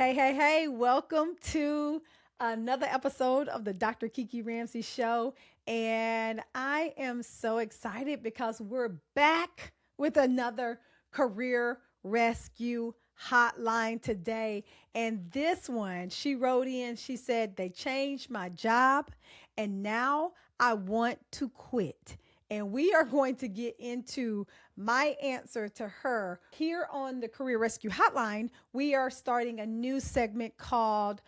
Hey, welcome to another episode of the Dr. Kiki Ramsey Show. And I am so excited because we're back with another Career Rescue Hotline today. And this one, she wrote in, she said, they changed my job and now I want to quit. And we are going to get into my answer to her. Here on the Career Rescue Hotline, we are starting a new segment called,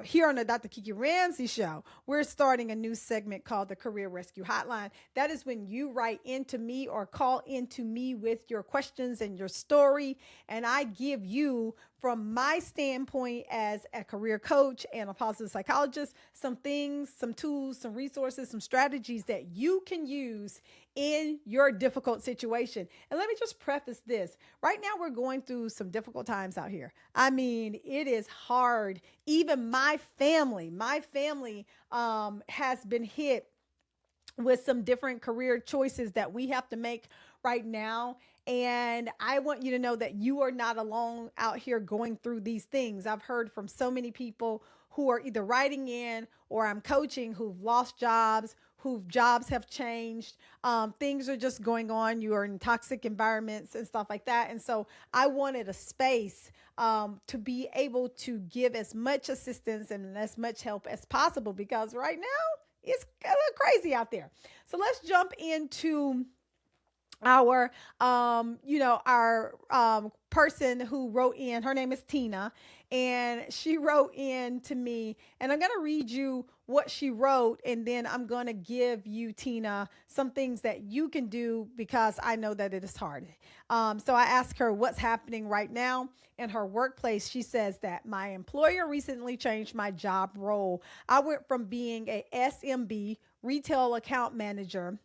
here on the Dr. Kiki Ramsey Show, we're starting a new segment called the Career Rescue Hotline. That is when you write into me or call into me with your questions and your story, and I give you, from my standpoint as a career coach and a positive psychologist, some things, some tools, some resources, some strategies that you can use in your difficult situation. And let me just preface this. Right now, we're going through some difficult times out here. I mean, it is hard. Even my family has been hit with some different career choices that we have to make right now. And I want you to know that you are not alone out here going through these things. I've heard from so many people who are either writing in or I'm coaching who've lost jobs, whose jobs have changed. Things are just going on. You are in toxic environments and stuff like that. And so I wanted a space to be able to give as much assistance and as much help as possible, because right now it's a little crazy out there. So let's jump into our person who wrote in. Her name is Tina, and she wrote in to me, and I'm going to read you what she wrote, and then I'm going to give you, Tina, some things that you can do, because I know that it is hard. So I asked her what's happening right now in her workplace. She says that my employer recently changed my job role. I went from being a SMB, retail account manager,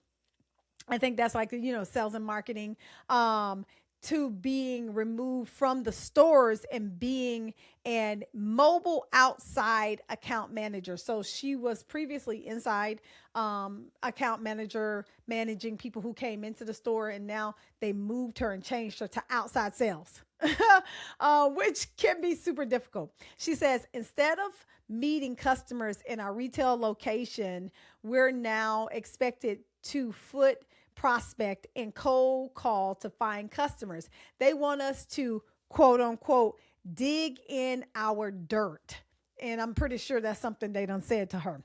I think that's like, sales and marketing, to being removed from the stores and being an mobile outside account manager. So she was previously inside account manager, managing people who came into the store, and now they moved her and changed her to outside sales, which can be super difficult. She says, instead of meeting customers in our retail location, we're now expected to foot prospect and cold call to find customers. They want us to, quote unquote, dig in our dirt. And I'm pretty sure that's something they done said to her.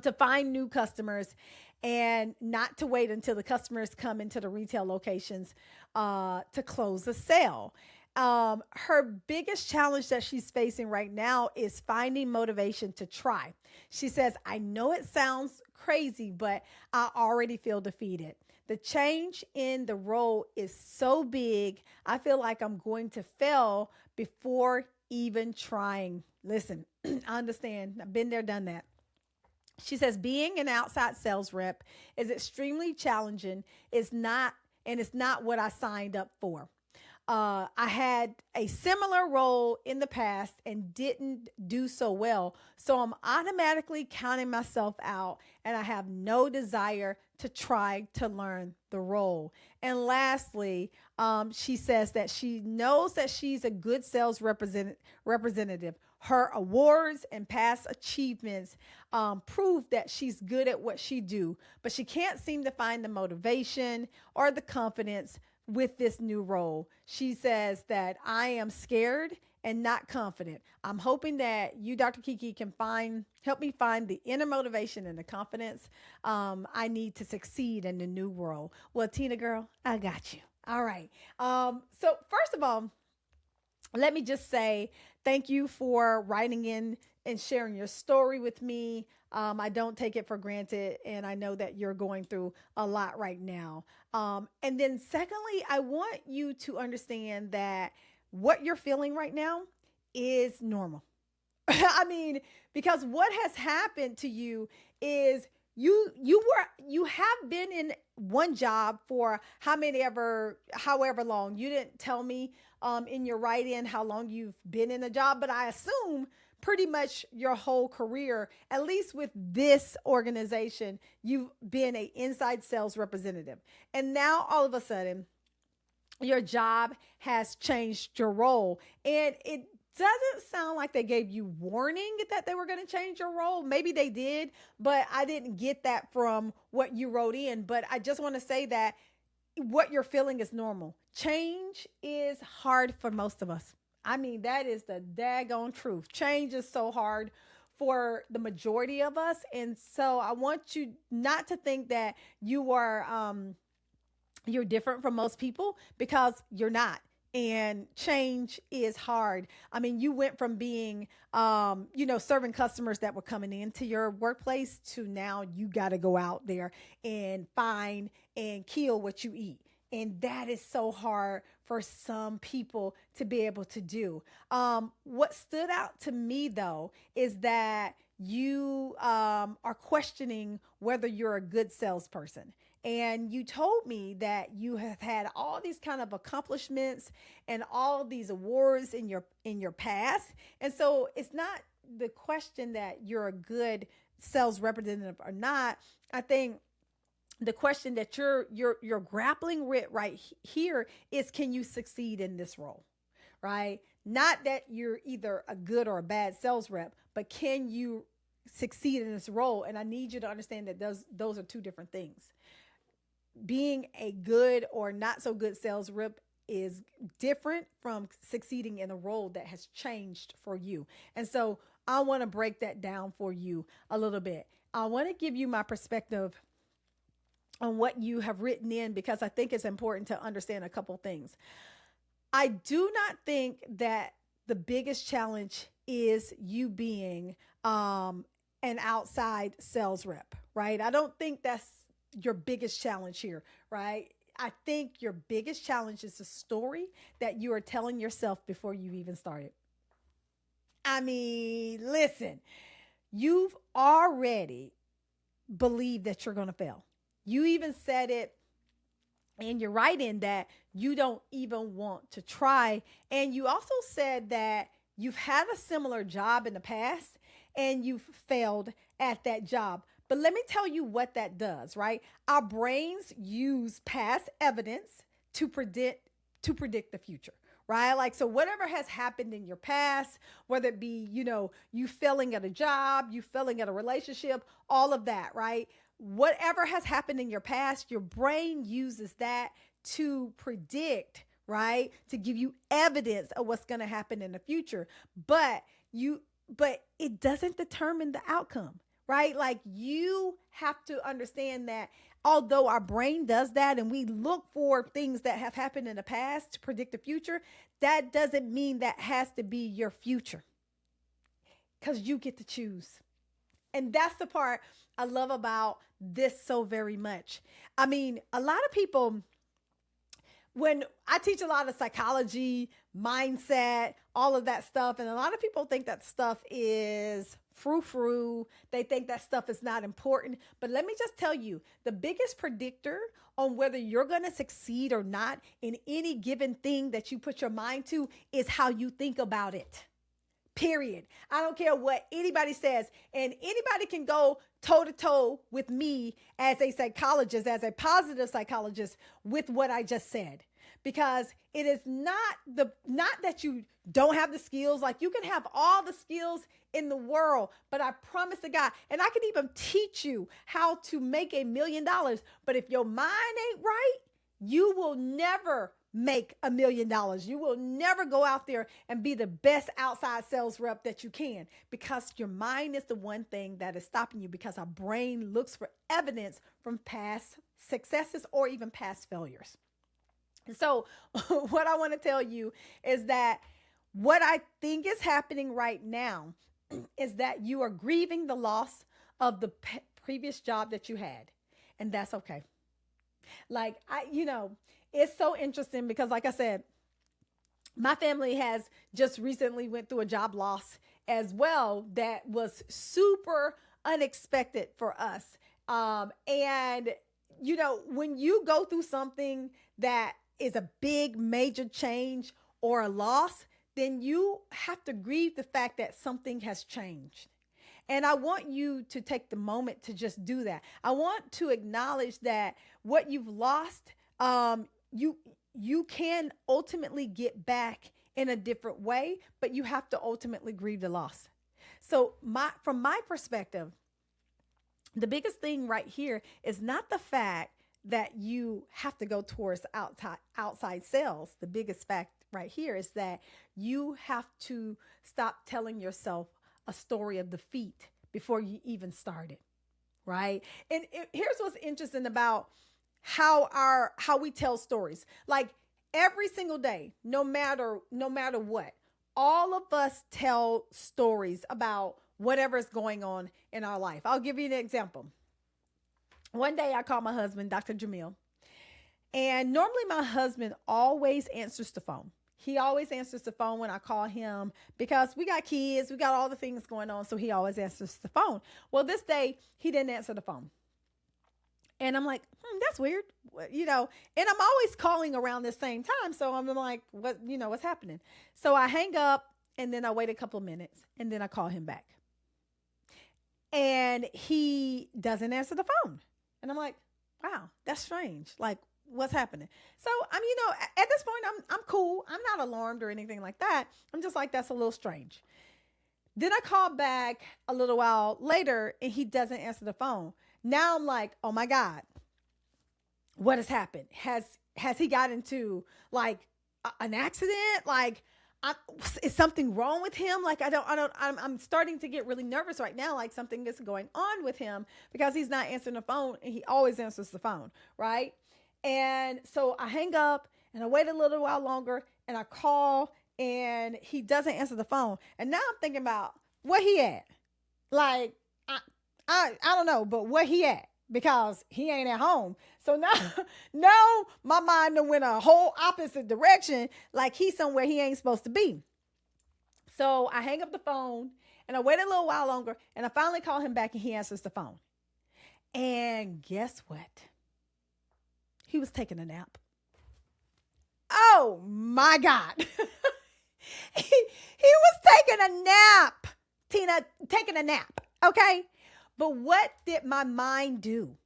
To find new customers and not to wait until the customers come into the retail locations to close the sale. Her biggest challenge that she's facing right now is finding motivation to try. She says, I know it sounds crazy, but I already feel defeated. The change in the role is so big, I feel like I'm going to fail before even trying. Listen, I understand. I've been there, done that. She says, being an outside sales rep is extremely challenging. It's not what I signed up for. I had a similar role in the past and didn't do so well. So I'm automatically counting myself out, and I have no desire to try to learn the role. And lastly, she says that she knows that she's a good sales representative. Her awards and past achievements prove that she's good at what she do, but she can't seem to find the motivation or the confidence with this new role. She says that I am scared and not confident. I'm hoping that you, Dr. Kiki, can help me find the inner motivation and the confidence I need to succeed in the new role. Well, Tina girl, I got you. All right. So first of all, let me just say thank you for writing in and sharing your story with me. I don't take it for granted, and I know that you're going through a lot right now. And then secondly, I want you to understand that what you're feeling right now is normal. I mean, because what has happened to you is you have been in one job for however long. You didn't tell me in your write-in how long you've been in a job, but I assume pretty much your whole career, at least with this organization, you've been an inside sales representative. And now all of a sudden, your job has changed your role. And doesn't sound like they gave you warning that they were going to change your role. Maybe they did, but I didn't get that from what you wrote in. But I just want to say that what you're feeling is normal. Change is hard for most of us. I mean, that is the daggone truth. Change is so hard for the majority of us. And so I want you not to think that you're different from most people, because you're not. And change is hard. I mean, you went from being, serving customers that were coming into your workplace to now you got to go out there and find and kill what you eat. And that is so hard for some people to be able to do. What stood out to me, though, is that you are questioning whether you're a good salesperson. And you told me that you have had all these kind of accomplishments and all these awards in your past. And so it's not the question that you're a good sales representative or not. I think the question that you're grappling with right here is, can you succeed in this role? Right? Not that you're either a good or a bad sales rep, but can you succeed in this role? And I need you to understand that those are two different things. Being a good or not so good sales rep is different from succeeding in a role that has changed for you. And so I want to break that down for you a little bit. I want to give you my perspective on what you have written in, because I think it's important to understand a couple things. I do not think that the biggest challenge is you being an outside sales rep, right? I don't think that's your biggest challenge here, right? I think your biggest challenge is the story that you are telling yourself before you even started. I mean, listen, you've already believed that you're going to fail. You even said it in your write-in that you don't even want to try. And you also said that you've had a similar job in the past and you've failed at that job. But let me tell you what that does, right? Our brains use past evidence to predict the future, right? Like, so whatever has happened in your past, whether it be, you failing at a job, you failing at a relationship, all of that, right? Whatever has happened in your past, your brain uses that to predict, right? To give you evidence of what's going to happen in the future. But it doesn't determine the outcome. Right? Like, you have to understand that although our brain does that and we look for things that have happened in the past to predict the future, that doesn't mean that has to be your future, because you get to choose. And that's the part I love about this so very much. I mean, a lot of people, when I teach a lot of psychology, mindset, all of that stuff, and a lot of people think that stuff is frou-frou. They think that stuff is not important. But let me just tell you, the biggest predictor on whether you're going to succeed or not in any given thing that you put your mind to is how you think about it. Period. I don't care what anybody says. And anybody can go toe to toe with me as a psychologist, as a positive psychologist, with what I just said. Because it is not that you don't have the skills. Like, you can have all the skills in the world, but I promise to God, and I can even teach you how to make $1 million. But if your mind ain't right, you will never make $1 million. You will never go out there and be the best outside sales rep that you can, because your mind is the one thing that is stopping you, because our brain looks for evidence from past successes or even past failures. And so what I want to tell you is that what I think is happening right now is that you are grieving the loss of the previous job that you had. And that's okay. Like, it's so interesting because, like I said, my family has just recently went through a job loss as well that was super unexpected for us. And when you go through something that is a big major change or a loss, then you have to grieve the fact that something has changed. And I want you to take the moment to just do that. I want to acknowledge that what you've lost, you can ultimately get back in a different way, but you have to ultimately grieve the loss. So from my perspective, the biggest thing right here is not the fact that you have to go towards outside sales. The biggest fact right here is that you have to stop telling yourself a story of defeat before you even started, right? And here's what's interesting about how we tell stories. Like every single day, no matter what, all of us tell stories about whatever is going on in our life. I'll give you an example. One day I called my husband, Dr. Jamil, and normally my husband always answers the phone. He always answers the phone when I call him because we got kids, we got all the things going on, so he always answers the phone. Well, this day he didn't answer the phone. And I'm like, that's weird, and I'm always calling around the same time. So I'm like, what's happening? So I hang up and then I wait a couple of minutes and then I call him back. And he doesn't answer the phone. And I'm like, wow, that's strange. Like, what's happening? So at this point, I'm cool. I'm not alarmed or anything like that. I'm just like, that's a little strange. Then I call back a little while later and he doesn't answer the phone. Now I'm like, oh my God, what has happened? Has he got into like an accident? Like, is something wrong with him? Like, I'm starting to get really nervous right now. Like something is going on with him because he's not answering the phone and he always answers the phone. Right. And so I hang up and I wait a little while longer and I call and he doesn't answer the phone. And now I'm thinking about where he at. Like, I don't know, but where he at? Because he ain't at home. So now my mind done went a whole opposite direction. Like he's somewhere he ain't supposed to be. So I hang up the phone and I wait a little while longer and I finally call him back and he answers the phone. And guess what? He was taking a nap. Oh my God. he was taking a nap. Tina, taking a nap. Okay. But what did my mind do?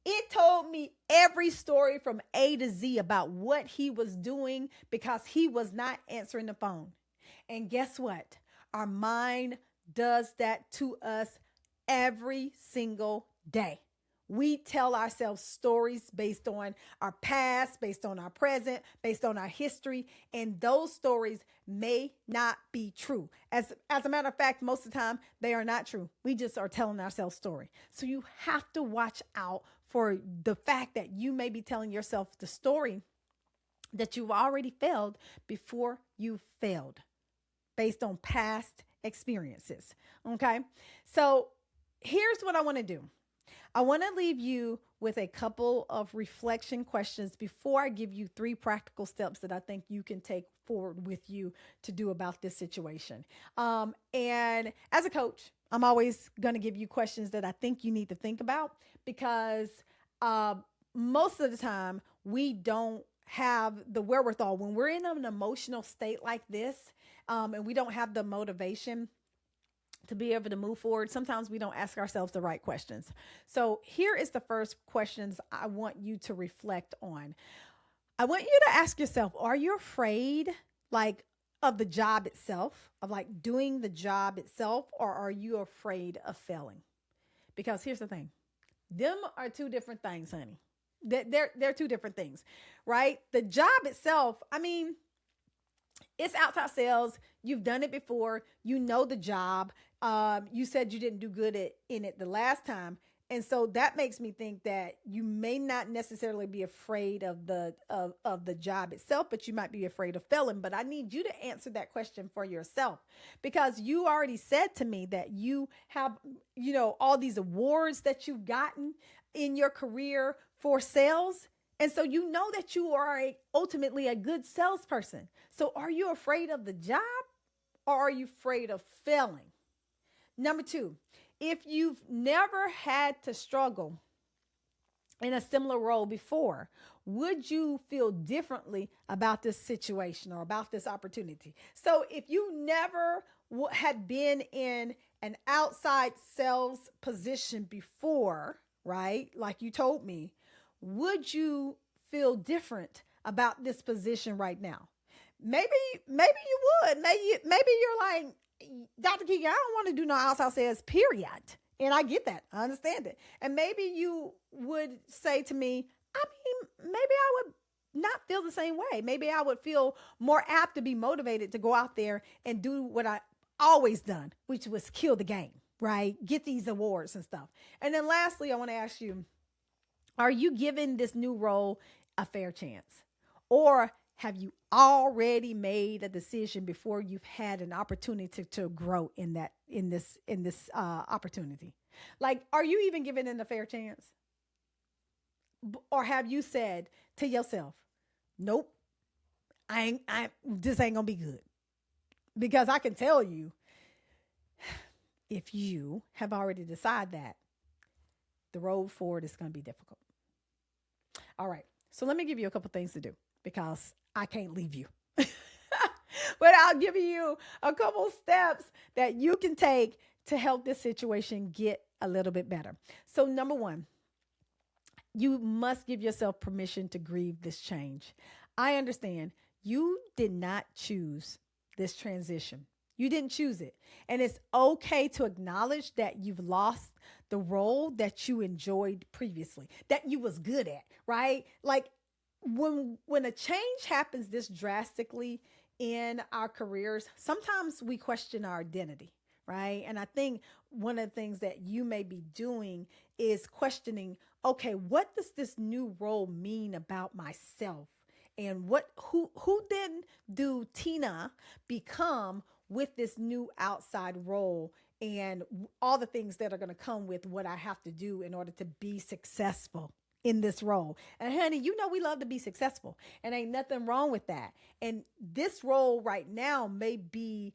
It told me every story from A to Z about what he was doing because he was not answering the phone. And guess what? Our mind does that to us every single day. We tell ourselves stories based on our past, based on our present, based on our history, and those stories may not be true. As a matter of fact, most of the time, they are not true. We just are telling ourselves story. So you have to watch out for the fact that you may be telling yourself the story that you've already failed before you failed based on past experiences. Okay. So here's what I want to do. I want to leave you with a couple of reflection questions before I give you 3 practical steps that I think you can take forward with you to do about this situation. And as a coach, I'm always going to give you questions that I think you need to think about because most of the time we don't have the wherewithal when we're in an emotional state like this and we don't have the motivation to be able to move forward. Sometimes we don't ask ourselves the right questions. So here is the first questions I want you to reflect on. I want you to ask yourself, are you afraid of the job itself, of doing the job itself, or are you afraid of failing? Because here's the thing. Them are 2 different things, honey. They're 2 different things, right? The job itself, it's outside sales. You've done it before. You know the job. You said you didn't do good in it the last time. And so that makes me think that you may not necessarily be afraid of the job itself, but you might be afraid of failing. But I need you to answer that question for yourself because you already said to me that you have, all these awards that you've gotten in your career for sales. And so you know that you are ultimately a good salesperson. So are you afraid of the job or are you afraid of failing? Number 2, if you've never had to struggle in a similar role before, would you feel differently about this situation or about this opportunity? So if you never had been in an outside sales position before, right? Like you told me, would you feel different about this position right now? maybe you would. Maybe you're like, Dr. Kiki, I don't want to do no outside sales, period. And I get that. I understand it. And maybe you would say to me, I mean, maybe I would not feel the same way. Maybe I would feel more apt to be motivated to go out there and do what I always done, which was kill the game, right? Get these awards and stuff. And then lastly, I want to ask you, are you giving this new role a fair chance? Or have you already made a decision before you've had an opportunity to grow in this opportunity? Like, are you even giving it a fair chance? Or have you said to yourself, nope, this ain't gonna be good? Because I can tell you, if you have already decided that, the road forward is going to be difficult. All right. So let me give you a couple things to do because I can't leave you. But I'll give you a couple steps that you can take to help this situation get a little bit better. So number one, you must give yourself permission to grieve this change. I understand you did not choose this transition. You didn't choose it. And it's okay to acknowledge that you've lost the role that you enjoyed previously, that you was good at, right? Like when a change happens this drastically in our careers, sometimes we question our identity, right? And I think one of the things that you may be doing is questioning, okay, what does this new role mean about myself? And who then do Tina become with this new outside role and all the things that are going to come with what I have to do in order to be successful in this role? And honey, you know we love to be successful and ain't nothing wrong with that. And this role right now may be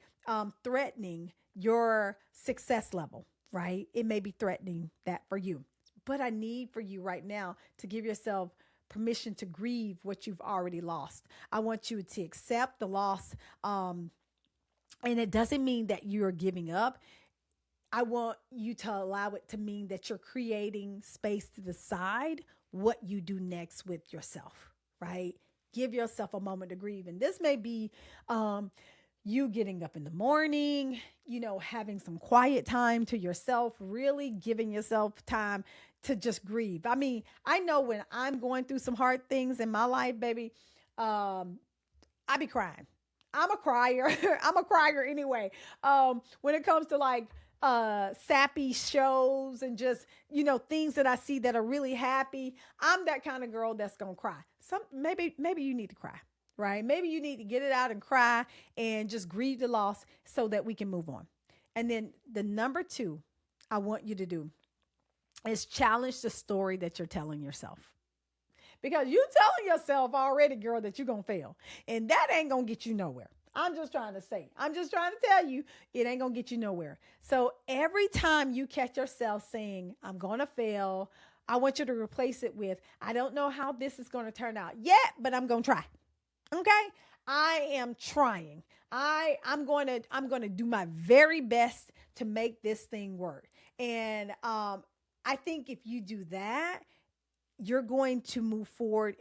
threatening your success level, right? It may be threatening that for you. But I need for you right now to give yourself permission to grieve what you've already lost. I want you to accept the loss. And it doesn't mean that you're giving up. I want you to allow it to mean that you're creating space to decide what you do next with yourself, right? Give yourself a moment to grieve. And this may be you getting up in the morning, having some quiet time to yourself, really giving yourself time to just grieve. I mean, I know when I'm going through some hard things in my life, baby, I be crying. I'm a crier. I'm a crier anyway. When it comes to like sappy shows and just, things that I see that are really happy, I'm that kind of girl that's going to cry. Maybe you need to cry, right? Maybe you need to get it out and cry and just grieve the loss so that we can move on. And then the number 2 I want you to do is challenge the story that you're telling yourself. Because you telling yourself already, girl, that you're going to fail. And that ain't going to get you nowhere. I'm just trying to tell you, it ain't going to get you nowhere. So every time you catch yourself saying, I'm going to fail, I want you to replace it with, I don't know how this is going to turn out yet, but I'm going to try. Okay? I am trying. I'm going to do my very best to make this thing work. And I think if you do that, you're going to move forward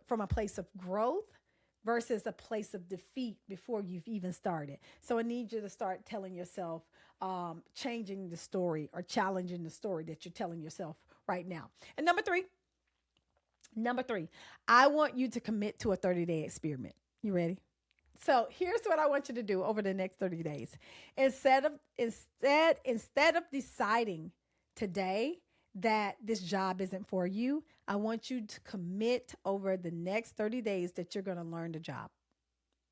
from a place of growth versus a place of defeat before you've even started. So I need you to start telling yourself, changing the story or challenging the story that you're telling yourself right now. And number three, I want you to commit to a 30-day experiment. You ready? So here's what I want you to do over the next 30 days. Instead of deciding today that this job isn't for you, I want you to commit over the next 30 days that you're going to learn the job,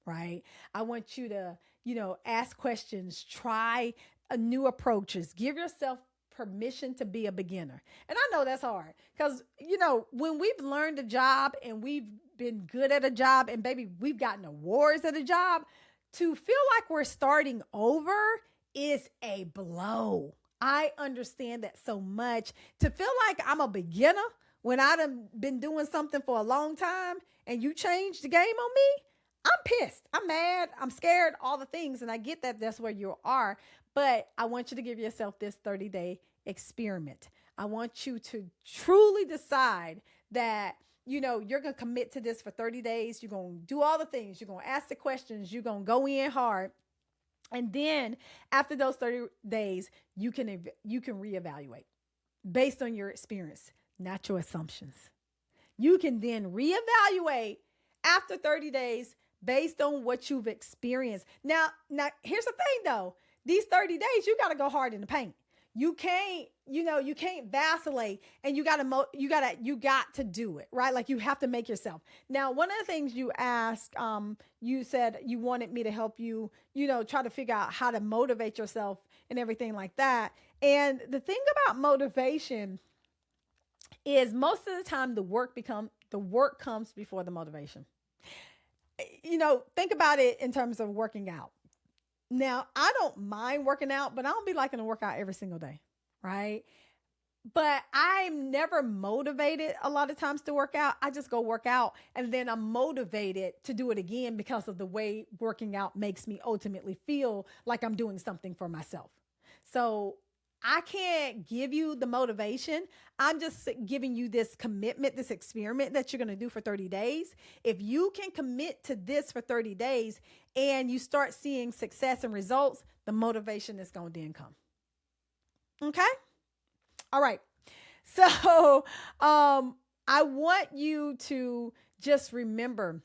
right? I want you to, ask questions, try new approaches, give yourself permission to be a beginner. And I know that's hard because, when we've learned a job and we've been good at a job and baby, we've gotten awards at a job, to feel like we're starting over is a blow. I understand that so much. To feel like I'm a beginner when I've been doing something for a long time and you change the game on me, I'm pissed. I'm mad. I'm scared, all the things. And I get that that's where you are. But I want you to give yourself this 30-day experiment. I want you to truly decide that, you're going to commit to this for 30 days. You're going to do all the things. You're going to ask the questions. You're going to go in hard. And then after those 30 days, you can reevaluate based on your experience, not your assumptions. You can then reevaluate after 30 days based on what you've experienced. Now, here's the thing though. These 30 days, you got to go hard in the paint. You can't, you can't vacillate, and you got to do it, right? Like, you have to make yourself. Now, one of the things you asked, you said you wanted me to help you, try to figure out how to motivate yourself and everything like that. And the thing about motivation is most of the time the work comes before the motivation. Think about it in terms of working out. Now, I don't mind working out, but I don't be liking to work out every single day, right? But I'm never motivated a lot of times to work out. I just go work out, and then I'm motivated to do it again because of the way working out makes me ultimately feel like I'm doing something for myself. So I can't give you the motivation. I'm just giving you this commitment, this experiment that you're going to do for 30 days. If you can commit to this for 30 days and you start seeing success and results, the motivation is going to then come. Okay? All right. So I want you to just remember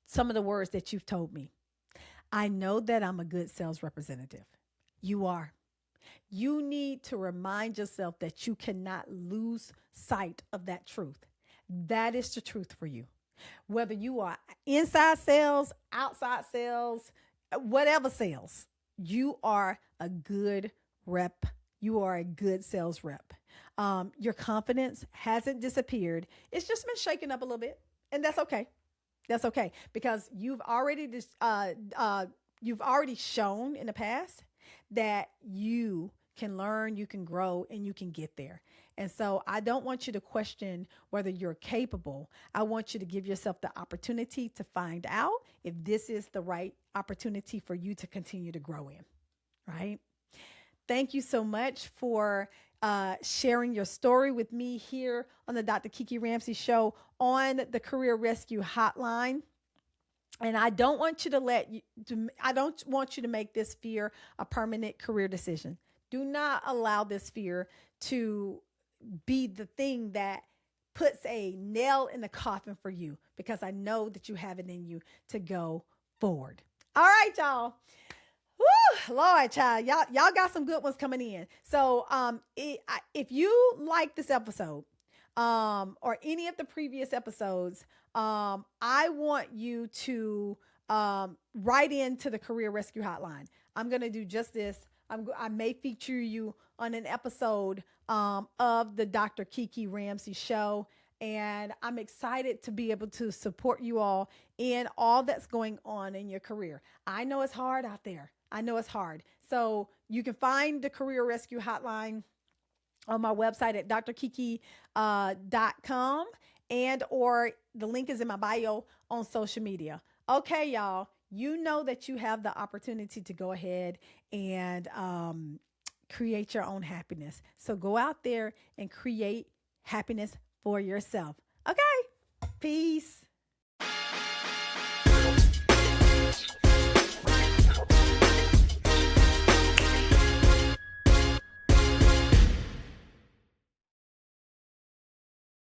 some of the words that you've told me. I know that I'm a good sales representative. You are. You need to remind yourself that you cannot lose sight of that truth. That is the truth for you. Whether you are inside sales, outside sales, whatever sales, you are a good rep. You are a good sales rep. Your confidence hasn't disappeared. It's just been shaken up a little bit, and that's okay. That's okay, because you've already shown in the past that you can learn, you can grow, and you can get there. And so I don't want you to question whether you're capable. I want you to give yourself the opportunity to find out if this is the right opportunity for you to continue to grow in, right? Thank you so much for sharing your story with me here on the Dr. Kiki Ramsey Show on the Career Rescue Hotline. And I don't want you to make this fear a permanent career decision. Do not allow this fear to be the thing that puts a nail in the coffin for you, because I know that you have it in you to go forward. All right, y'all. Woo, Lord, child, y'all got some good ones coming in. So, if you like this episode, or any of the previous episodes, I want you to write into the Career Rescue Hotline. I'm going to do just this. I may feature you on an episode of the Dr. Kiki Ramsey Show. And I'm excited to be able to support you all in all that's going on in your career. I know it's hard out there. I know it's hard. So you can find the Career Rescue Hotline on my website at drkiki.com, and or the link is in my bio on social media. Okay, y'all, you know that you have the opportunity to go ahead and create your own happiness. So go out there and create happiness for yourself. Okay, peace.